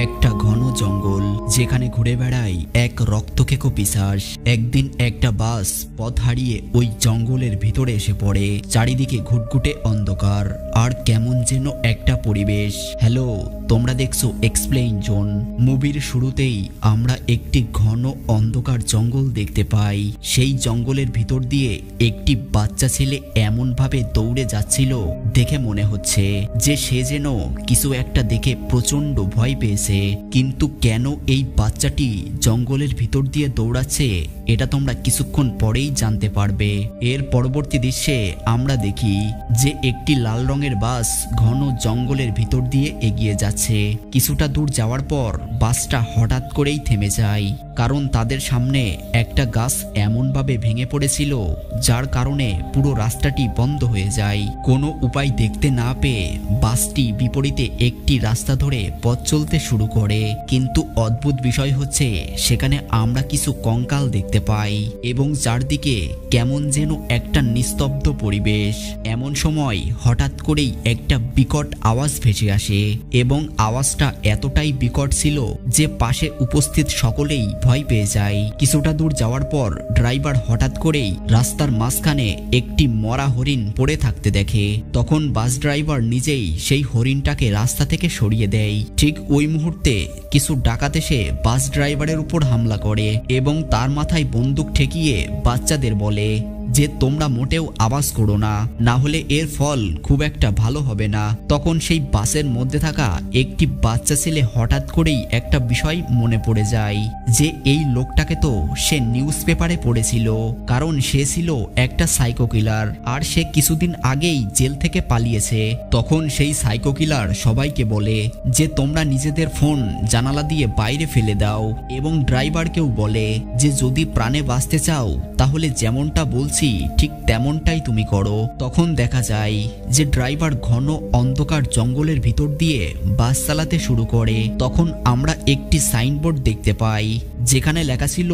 একটা ঘন জঙ্গল যেখানে ঘুরে বেড়ায় এক রক্তকেকো পিশাচ। একদিন একটা বাস পথ হারিয়ে ওই জঙ্গলের ভিতরে এসে পড়ে। চারিদিকে ঘুটঘুটে অন্ধকার আর কেমন যেন একটা পরিবেশ। হ্যালো, তোমরা দেখছো এক্সপ্লেইন জোন। মুভির শুরুতেই আমরা একটি ঘন অন্ধকার জঙ্গল দেখতে পাই। সেই জঙ্গলের ভিতর দিয়ে একটি বাচ্চা ছেলে এমন ভাবে দৌড়ে যাচ্ছিল, দেখে মনে হচ্ছে যে সে যেন কিছু একটা দেখে প্রচন্ড ভয় পেয়েছে। কিন্তু কেন এই বাচ্চাটি জঙ্গলের ভিতর দিয়ে দৌড়াচ্ছে এটা তোমরা কিছুক্ষণ পরেই জানতে পারবে। এর পরবর্তী দৃশ্যে আমরা দেখি যে একটি লাল রঙের বাস ঘন জঙ্গলের ভিতর দিয়ে এগিয়ে যাচ্ছে। কিছুটা দূর যাওয়ার পর বাসটা হঠাৎ করেই থেমে যায়, কারণ তাদের সামনে একটা গাছ এমনভাবে ভেঙে পড়েছিল যার কারণে পুরো রাস্তাটি বন্ধ হয়ে যায়। কোনো উপায় দেখতে না পেয়ে বাসটি বিপরীতে একটি রাস্তা ধরে পথ চলতে শুরু করে। কিন্তু অদ্ভুত বিষয় হচ্ছে সেখানে আমরা কিছু কঙ্কাল দেখতে পাই এবং চারদিকে কেমন যেন একটা নিস্তব্ধ পরিবেশ। এমন সময় হঠাৎ করেই একটা বিকট আওয়াজ ভেসে আসে এবং আওয়াজটা এতটাই বিকট ছিল যে পাশে উপস্থিত সকলেই ভয় পেয়ে যায়। কিছুটা দূর যাওয়ার পর ড্রাইভার হঠাৎ করেই রাস্তার মাঝখানে একটি মরা হরিণ পড়ে থাকতে দেখে। তখন বাস ড্রাইভার নিজেই সেই হরিণটাকে রাস্তা থেকে সরিয়ে দেয়। ঠিক ওই মুহূর্তে কিছু ডাকাত এসে বাস ড্রাইভারের উপর হামলা করে এবং তার মাথায় বন্দুক ঠেকিয়ে বাচ্চাদের বলে যে তোমরা মোটেও আওয়াজ করো না, না হলে এর ফল খুব একটা ভালো হবে না। তখন সেই বাসের মধ্যে থাকা একটি বাচ্চা ছেলে হঠাৎ করেই একটা বিষয় মনে পড়ে যায় যে এই লোকটাকে তো সে নিউজ পেপারে পড়েছিল, কারণ সে ছিল একটা সাইকো কিলার আর সে কিছুদিন আগেই জেল থেকে পালিয়েছে। তখন সেই সাইকো কিলার সবাইকে বলে যে তোমরা নিজেদের ফোন জানালা দিয়ে বাইরে ফেলে দাও এবং ড্রাইভারকেও বলে যে যদি প্রাণে বাঁচতে চাও তাহলে যেমনটা বলছি ঠিক তেমনটাই তুমি করো। তখন দেখা যায় যে ড্রাইভার ঘন অন্ধকার জঙ্গলের ভিতর দিয়ে বাস চালাতে শুরু করে। তখন আমরা একটি সাইনবোর্ড দেখতে পাই যেখানে লেখা ছিল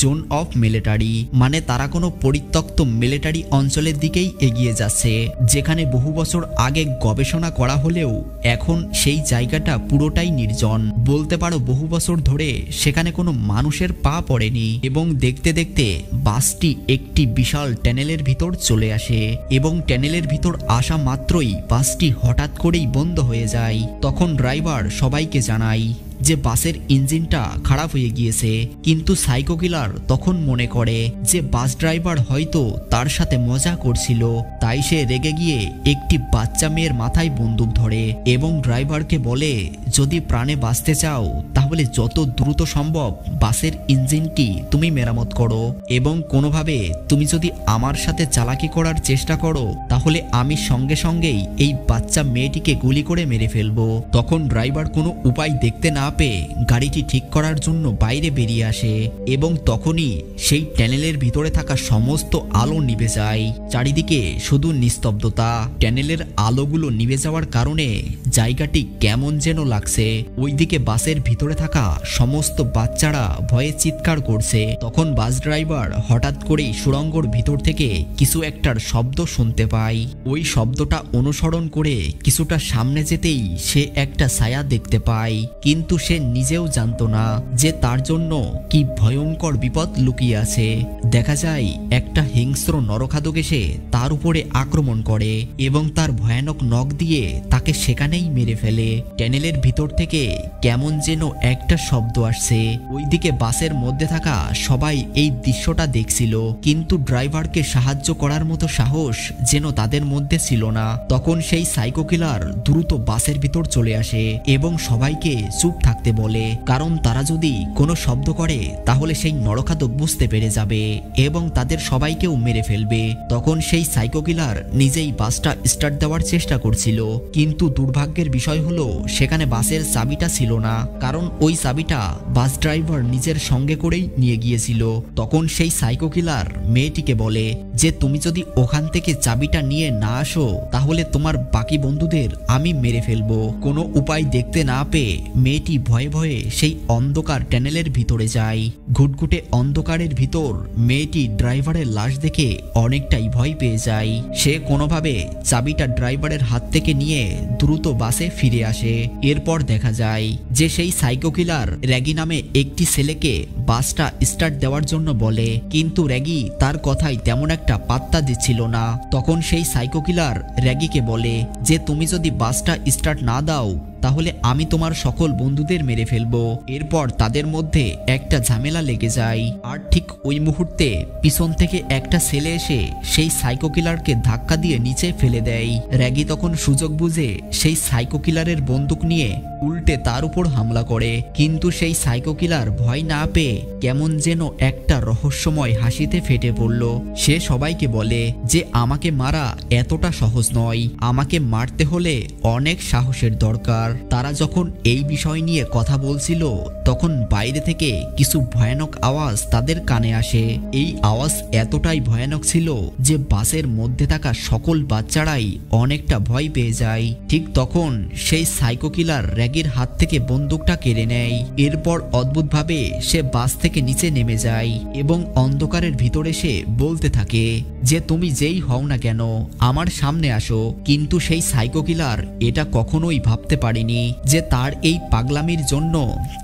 জোন অফ মিলিটারি, মানে তারা কোনো পরিত্যক্ত মিলিটারি অঞ্চলের দিকেই এগিয়ে যাচ্ছে, যেখানে বহু বছর আগে গবেষণা করা হলেও এখন সেই জায়গাটা পুরোটাই নির্জন। বলতে পারো বহু বছর ধরে সেখানে কোনো মানুষের পা পড়েনি। এবং দেখতে দেখতে বাসটি একটি বিশাল টানেলের ভিতর চলে আসে এবং টানেলের ভিতর আসা মাত্রই বাসটি হঠাৎ করেই বন্ধ হয়ে যায়। তখন ড্রাইভার সবাইকে জানায় যে বাসের ইঞ্জিনটা খারাপ হয়ে গিয়েছে। কিন্তু সাইকো কিলার তখন মনে করে যে বাস ড্রাইভার হয়তো তার সাথে মজা করছিল, তাই সে রেগে গিয়ে একটি বাচ্চা মেয়ের মাথায় বন্দুক ধরে এবং ড্রাইভারকে বলে যদি প্রাণে বাঁচতে চাও তাহলে যত দ্রুত সম্ভব বাসের ইঞ্জিনটি তুমি মেরামত করো এবং কোনোভাবে তুমি যদি আমার সাথে চালাকি করার চেষ্টা করো তাহলে আমি সঙ্গে সঙ্গেই এই বাচ্চা মেয়েটিকে গুলি করে মেরে ফেলবো। তখন ড্রাইভার কোনো উপায় দেখতে না পেয়ে গাড়িটি ঠিক করার জন্য বাইরে বেরিয়ে আসে এবং তখনই সেই টানেলের ভিতরে থাকা সমস্ত আলো নিভে যায়। চারিদিকে শুধু নিস্তব্ধতা। টানেলের আলোগুলো নিভে যাওয়ার কারণে জায়গাটি কেমন যেন লাগছে। ওইদিকে বাসের ভিতরে থাকা সমস্ত বাচ্চারা ভয়ে চিৎকার করছে। তখন বাস ড্রাইভার হঠাৎ করেই সুড়ঙ্গর ভিতর থেকে কিছু একটার শব্দ শুনতে পায়। ওই শব্দটা অনুসরণ করে কিছুটা সামনে যেতেই সে একটা ছায়া দেখতে পায়, কিন্তু সে নিজেও জানতো না যে তার জন্য কি ভয়ঙ্কর বিপদ লুকিয়ে আছে। দেখা যায় একটা হিংস্র নরখাদক এসে তার উপরে আক্রমণ করে এবং তার ভয়ানক নখ দিয়ে তাকে সেখানেই মেরে ফেলে। টানেলের ভিতর থেকে কেমন যেন একটা শব্দ আসছে। ওইদিকে বাসের মধ্যে থাকা সবাই এই দৃশ্যটা দেখছিল, কিন্তু ড্রাইভারকে সাহায্য করার মতো সাহস যেন তাদের মধ্যে ছিল না। তখন সেই সাইকো কিলার দ্রুত বাসের ভিতর চলে আসে এবং সবাইকে চুপ থাকতে বলে, কারণ তারা যদি কোনো শব্দ করে তাহলে সেই নরখাদক বুঝতে পেরে যাবে এবং তাদের সবাইকেও মেরে ফেলবে। তখন সেই সাইকো কিলার নিজেই বাসটা স্টার্ট দেওয়ার চেষ্টা করছিল, কিন্তু দুর্ভাগ্যের বিষয় হলো সেখানে বাসের চাবিটা ছিল না, কারণ ওই চাবিটা বাস ড্রাইভার নিজের সঙ্গে করেই নিয়ে গিয়েছিল। তখন সেই সাইকো কিলার মেয়েটিকে বলে যে তুমি যদি ওখান থেকে চাবিটা নিয়ে না আসো তাহলে তোমার বাকি বন্ধুদের আমি মেরে ফেলবো। কোনো উপায় দেখতে না পেয়ে মেয়েটি ভয়ে ভয়ে সেই অন্ধকার টানেলের ভিতরে যায়। ঘুটঘুটে অন্ধকারের ভিতর মেয়েটি ড্রাইভারের লাশ দেখে অনেকটাই ভয় পেয়ে যায়। সে কোনোভাবে চাবিটা ড্রাইভারের হাত থেকে নিয়ে দ্রুত বাসে ফিরে আসে। এরপর দেখা যায় যে সেই সাইকো কিলার র্যাগি নামে একটি ছেলেকে বাসটা স্টার্ট দেওয়ার জন্য বলে, কিন্তু র্যাগি তার কথাই তেমন একটা পাত্তা দিচ্ছিল না। তখন সেই সাইকো কিলার র্যাগিকে বলে যে তুমি যদি বাসটা স্টার্ট না দাও তাহলে আমি তোমার সকল বন্ধুদের মেরে ফেলবো। এরপর তাদের মধ্যে একটা ঝামেলা লেগে যায়। আর ঠিক ওই মুহূর্তে পিছন থেকে একটা ছেলে এসে সেই সাইকো কিলারকে ধাক্কা দিয়ে নিচে ফেলে দেয়। র্যাগি তখন সুযোগ বুঝে সেই সাইকো কিলারের বন্দুক নিয়ে উল্টে তার উপর হামলা করে, কিন্তু সেই সাইকো কিলার ভয় না পেয়ে কেমন যেন একটা রহস্যময় হাসিতে ফেটে পড়ল। সে সবাইকে বলে যে আমাকে মারা এতটা সহজ নয়, আমাকে মারতে হলে অনেক সাহসের দরকার। তারা যখন এই বিষয় নিয়ে কথা বলছিল তখন বাইরে থেকে কিছু ভয়ানক আওয়াজ তাদের কানে আসে। এই আওয়াজ এতটাই ভয়ানক ছিল যে বাসের মধ্যে থাকা সকল বাচ্চারাই অনেকটা ভয় পেয়ে যায়। ঠিক তখন সেই সাইকো কিলার র্যাগির হাত থেকে বন্দুকটা কেড়ে নেয়। এরপর অদ্ভুতভাবে সে বাস থেকে নিচে নেমে যায় এবং অন্ধকারের ভিতরে সে বলতে থাকে যে তুমি যেই হও না কেন আমার সামনে আসো। কিন্তু সেই সাইকো কিলার এটা কখনোই ভাবতে পারেনি যে তার এই পাগলামির জন্য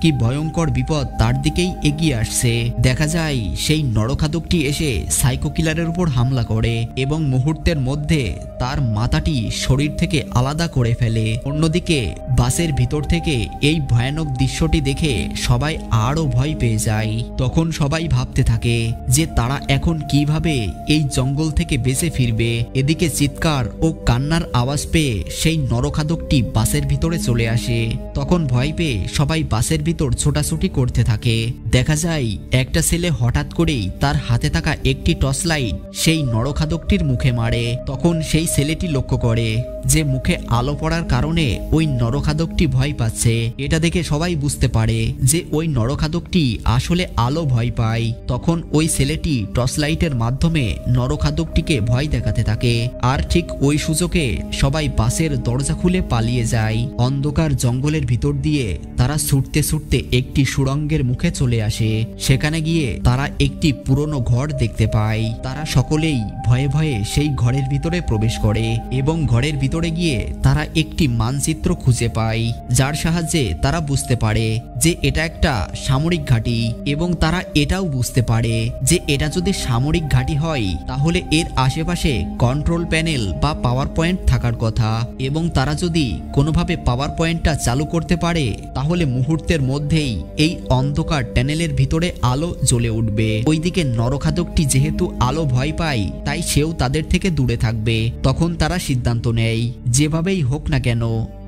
কি ভয়ঙ্কর বিপদ তার দিকেই এগিয়ে আসছে। দেখা যায় সেই নরখাদকটি এসে সাইকো কিলারের উপর হামলা করে এবং মুহূর্তের মধ্যে তার মাথাটি শরীর থেকে আলাদা করে ফেলে। অন্যদিকে বাসের ভিতর থেকে এই ভয়ানক দৃশ্যটি দেখে সবাই আরো ভয় পেয়ে যায়। তখন সবাই ভাবতে থাকে যে তারা এখন কিভাবে এই জঙ্গল থেকে বেঁচে ফিরবে। এদিকে চিৎকার ও কান্নার আওয়াজ পেয়ে সেই নরখাদকটি বাসের ভিতরে চলে আসে। তখন ভয় পেয়ে সবাই বাসের ভিতর ছোটাছুটি করতে থাকে। দেখা যায় একটা ছেলে হঠাৎ করেই তার হাতে থাকা একটি টর্চ লাইট সেই নরখাদকটির মুখে মারে। তখন সেই ছেলেটি লক্ষ্য করে যে মুখে আলো পড়ার কারণে ওই নরখাদকটি ভয় পাচ্ছে। এটা দেখে সবাই বুঝতে পারে যে ওই নরখাদকটি আসলে আলো ভয় পায়। তখন ওই ছেলেটি টর্চ লাইটের মাধ্যমে নরখাদকটিকে ভয় দেখাতে থাকে। আর ঠিক ওই সুযোগে সবাই বাসের দরজা খুলে পালিয়ে যায়। অন্ধকার জঙ্গলের ভিতর দিয়ে তারা ছুটতে ছুটতে একটি সুড়ঙ্গের মুখে চলে আসে। সেখানে গিয়ে তারা একটি পুরনো ঘর দেখতে পায়। তারা সকলেই ভয়ে ভয়ে সেই ঘরের ভিতরে প্রবেশ করে এবং ঘরের ভিতরে গিয়ে তারা একটি মানচিত্র খুঁজে পায়, যার সাহায্যে তারা বুঝতে পারে যে এটা একটা সামরিক ঘাঁটি। এবং তারা এটাও বুঝতে পারে যে এটা যদি সামরিক ঘাঁটি হয় তাহলে এর আশেপাশে কন্ট্রোল প্যানেল বা পাওয়ার পয়েন্ট থাকার কথা, এবং তারা যদি কোনোভাবে পাওয়ার পয়েন্টটা চালু করতে পারে তাহলে মুহূর্তের মধ্যেই এই অন্ধকার টানেলের ভিতরে আলো জ্বলে উঠবে। ওইদিকে নরখাদকটি যেহেতু আলো ভয় পায় তাই সেও তাদের থেকে দূরে থাকবে। তখন তারা সিদ্ধান্ত নেয় যেভাবেই হোক না কেন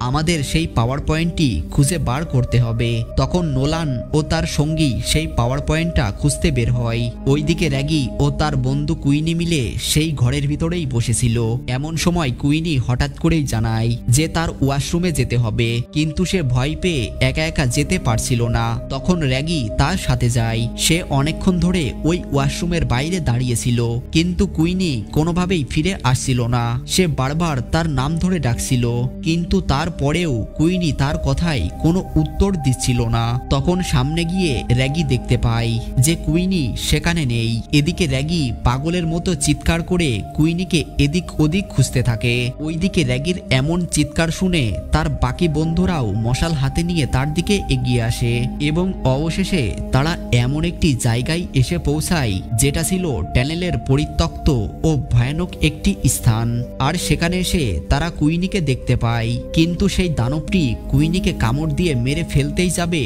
আমাদের সেই পাওয়ার পয়েন্টটি খুঁজে বার করতে হবে। তখন নোলান ও তার সঙ্গী সেই পাওয়ার পয়েন্টটা খুঁজতে বের হয়। ওইদিকে র্যাগি ও তার বন্ধু কুইনি মিলে সেই ঘরের ভিতরেই বসেছিল। এমন সময় কুইনি হঠাৎ করেই জানায় যে তার ওয়াশরুমে যেতে হবে, কিন্তু সে ভয় পেয়ে একা একা যেতে পারছিল না। তখন র্যাগি তার সাথে যায়। সে অনেকক্ষণ ধরে ওই ওয়াশরুমের বাইরে দাঁড়িয়েছিল, কিন্তু কুইনি কোনোভাবেই ফিরে আসছিল না। সে বারবার তার নাম ধরে ডাকছিল, কিন্তু তারপরেও কুইনি তার কথায় কোনো উত্তর দিচ্ছিল না। তখন সামনে গিয়ে র্যাগি দেখতে পায় যে কুইনি সেখানে নেই। এদিকে র্যাগি পাগলের মতো চিৎকার করে কুইনিকে এদিক ওদিক খুঁজতে থাকে। ওইদিকে র্যাগির এমন চিৎকার শুনে তার বাকি বন্ধুরাও মশাল হাতে নিয়ে তার দিকে এগিয়ে আসে এবং অবশেষে তারা এমন একটি জায়গায় এসে পৌঁছায় যেটা ছিল টানেলের পরিত্যক্ত ও ভয়ানক একটি স্থান। আর সেখানে এসে তারা কুইনিকে দেখতে পায়, কিন্তু সেই দানবটি কুইনিকে কামড় দিয়ে মেরে ফেলতেই যাবে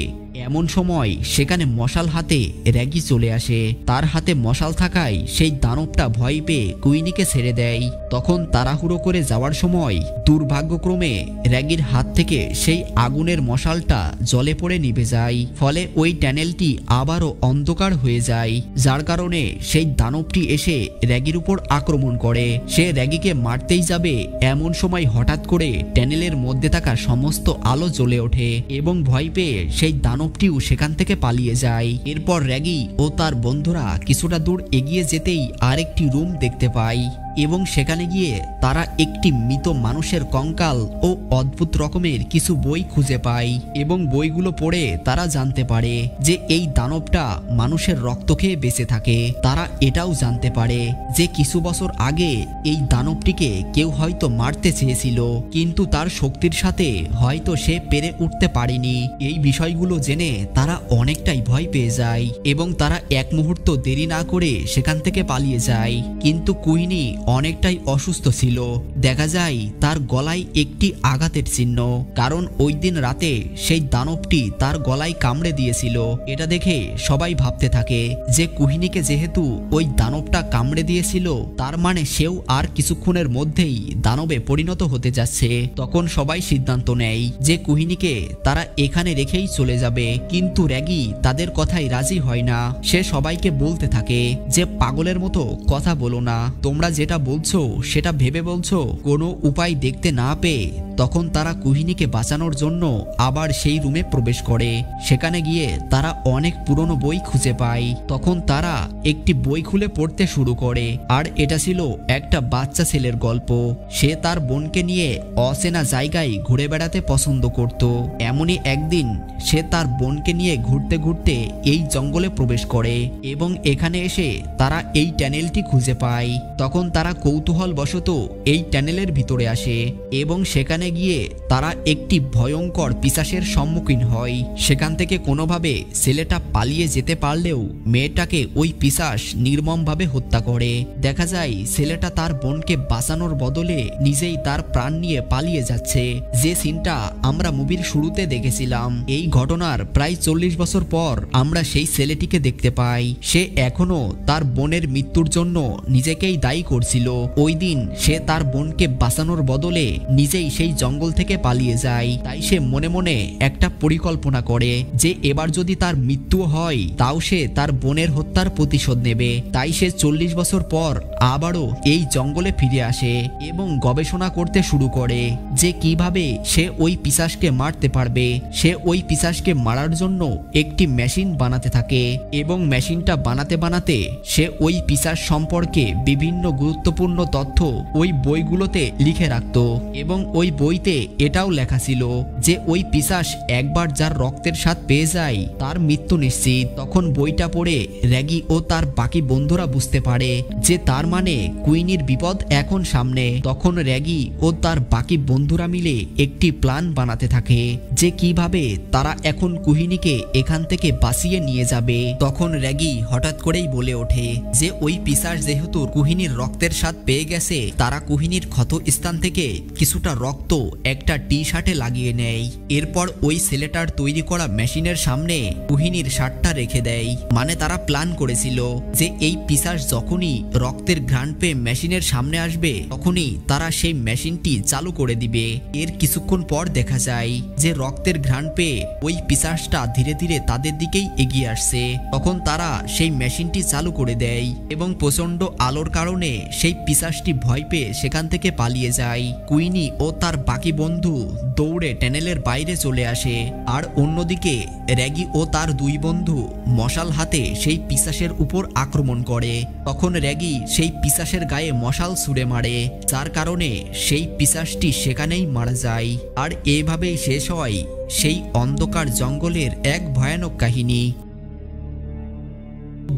এমন সময় সেখানে মশাল হাতে র্যাগি চলে আসে। তার হাতে মশাল থাকায় সেই দানবটা ভয় পেয়ে কুইনিকে ছেড়ে দেয়। তখন তাড়াহুড়ো করে যাওয়ার সময় দুর্ভাগ্যক্রমে র্যাগির হাত থেকে সেই আগুনের মশালটা জলে পড়ে নিভে যায়। ফলে ওই টানেলটি আবারও অন্ধকার হয়ে যায়, যার কারণে সেই দানবটি এসে র্যাগির উপর আক্রমণ করে। সে র্যাগিকে মারতেই যাবে এমন সময় হঠাৎ করে টানেলের মধ্যে থাকা সমস্ত আলো জ্বলে ওঠে এবং ভয় পেয়ে সেই দানবটিও সেখান থেকে পালিয়ে যায়। এরপর র্যাগি ও তার বন্ধুরা কিছুটা দূর এগিয়ে যেতেই আরেকটি রুম দেখতে পায় এবং সেখানে গিয়ে তারা একটি মৃত মানুষের কঙ্কাল ও অদ্ভুত রকমের কিছু বই খুঁজে পায় এবং বইগুলো পড়ে তারা জানতে পারে যে এই দানবটা মানুষের রক্ত খেয়ে বেঁচে থাকে। তারা এটাও জানতে পারে যে কিছু বছর আগে এই দানবটিকে কেউ হয়তো মারতে চেয়েছিল, কিন্তু তার শক্তির সাথে হয়তো সে পেরে উঠতে পারেনি। এই বিষয়গুলো জেনে তারা অনেকটাই ভয় পেয়ে যায় এবং তারা এক মুহূর্ত দেরি না করে সেখান থেকে পালিয়ে যায়। কিন্তু কুইনি অনেকটাই অসুস্থ ছিল। দেখা যায় তার গলায় একটি আঘাতের চিহ্ন, কারণ ওই দিন রাতে সেই দানবটি তার গলায় কামড়ে দিয়েছিল। এটা দেখে সবাই ভাবতে থাকে যে কুহিনীকে যেহেতু ওই দানবটা কামড়ে দিয়েছিল, তার মানে সেও আর কিছুক্ষণের মধ্যেই দানবে পরিণত হতে যাচ্ছে। তখন সবাই সিদ্ধান্ত নেয় যে কুহিনীকে তারা এখানে রেখেই চলে যাবে, কিন্তু র্যাগি তাদের কথায় রাজি হয় না। সে সবাইকে বলতে থাকে যে পাগলের মতো কথা বলো না, তোমরা যেটা বলছো সেটা ভেবে বলছো। কোনো উপায় দেখতে না পেয়ে তখন তারা কুহিনীকে বাঁচানোর জন্য আবার সেই রুমে প্রবেশ করে। সেখানে গিয়ে তারা অনেক পুরনো বই খুঁজে পায়। তখন তারা একটি বই খুলে পড়তে শুরু করে, আর এটা ছিল একটা বাচ্চা ছেলের গল্প। সে তার বোনকে নিয়ে অচেনা জায়গায় ঘুরে বেড়াতে পছন্দ করত। এমনই একদিন সে তার বোনকে নিয়ে ঘুরতে ঘুরতে এই জঙ্গলে প্রবেশ করে এবং এখানে এসে তারা এই টানেলটি খুঁজে পায়। তখন তারা কৌতূহলবশত এই টানেলের ভিতরে আসে এবং সেখানে গিয়ে তারা একটি ভয়ঙ্কর পিশাচের সম্মুখীন হয়। সেখান থেকে কোনোভাবে ছেলেটা পালিয়ে যেতে পারলেও মেয়েটাকে ওই পিশাচ নির্মমভাবে হত্যা করে। দেখা যায় ছেলেটা তার বোনকে বাঁচানোর বদলে নিজেই তার প্রাণ নিয়ে পালিয়ে যাচ্ছে, যে সিনটা আমরা মুভির শুরুতে দেখেছিলাম। এই ঘটনার প্রায় 40 বছর পর আমরা সেই ছেলেটিকে দেখতে পাই। সে এখনো তার বোনের মৃত্যুর জন্য নিজেকেই দায়ী করছিল। ওই দিন সে তার বোনকে বাঁচানোর বদলে নিজেই সেই জঙ্গল থেকে পালিয়ে যায়। তাই সে মনে মনে একটা পরিকল্পনা করে যে এবার যদি তার মৃত্যু হয় তাও সে তার বোনের হত্যার প্রতিশোধ নেবে। তাই সে 40 বছর পর আবারও এই জঙ্গলে ফিরে আসে এবং গবেষণা করতে শুরু করে যে কিভাবে সে ওই পিশাচকে মারতে পারবে। সে ওই পিশাচকে মারার জন্য একটি মেশিন বানাতে থাকে এবং মেশিনটা বানাতে বানাতে সে ওই পিশাচ সম্পর্কে বিভিন্ন গুরুত্বপূর্ণ তথ্য ওই বইগুলোতে লিখে রাখত এবং ওই বইতে এটাও লেখা ছিল যে ওই পিশাচ একবার যার রক্তের স্বাদ পেয়ে যায় তার মৃত্যু নিশ্চিত। তখন বইটা পড়ে র্যাগি ও তার বাকি বন্ধুরা বুঝতে পারে যে তার মানে কুইনির বিপদ এখন সামনে। তখন র্যাগি ও তার বাকি বন্ধুরা মিলে একটি প্ল্যান বানাতে থাকে যে কিভাবে তারা এখন কুহিনীকে এখান থেকে বাঁচিয়ে নিয়ে যাবে। তখন র্যাগি হঠাৎ করেই বলে ওঠে যে ওই পিশাচ যেহেতু কুহিনীর রক্তের স্বাদ পেয়ে গেছে, তারা কুহিনীর ক্ষত স্থান থেকে কিছুটা রক্ত একটা টি শার্টে লাগিয়ে নেয়। এরপর ওই ছেলেটার তৈরি করা মেশিনের সামনে কুহিনীর শার্টটা রেখে দেয়। মানে তারা প্ল্যান করেছিল যে এই পিশাচ যখনই রক্তের ঘ্রাণ পেয়ে মেশিনের সামনে আসবে তখনই তারা সেই মেশিনটি চালু করে দিবে। এর কিছুক্ষণ পর দেখা যায় যে রক্তের ঘ্রাণ পেয়ে ওই পিশাচটা ধীরে ধীরে তাদের দিকেই এগিয়ে আসছে। তখন তারা সেই মেশিনটি চালু করে দেয় এবং প্রচন্ড আলোর কারণে সেই পিশাচটি ভয় পেয়ে সেখান থেকে পালিয়ে যায়। কুইনি ও তার বাকি বন্ধু দৌড়ে টানেলের বাইরে চলে আসে, আর অন্যদিকে র্যাগি ও তার দুই বন্ধু মশাল হাতে সেই পিশাচের উপর আক্রমণ করে। তখন র্যাগি সেই পিশাচের গায়ে মশাল ছুঁড়ে মারে, যার কারণে সেই পিশাচটি সেখানেই মারা যায়। আর এভাবেই শেষ হয় সেই অন্ধকার জঙ্গলের এক ভয়ানক কাহিনী।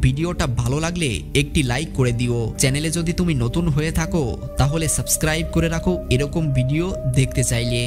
ভিডিওটা ভালো লাগলে একটি লাইক করে দিও। চ্যানেলে যদি তুমি নতুন হয়ে থাকো তাহলে সাবস্ক্রাইব করে রাখো এরকম ভিডিও দেখতে চাইলে।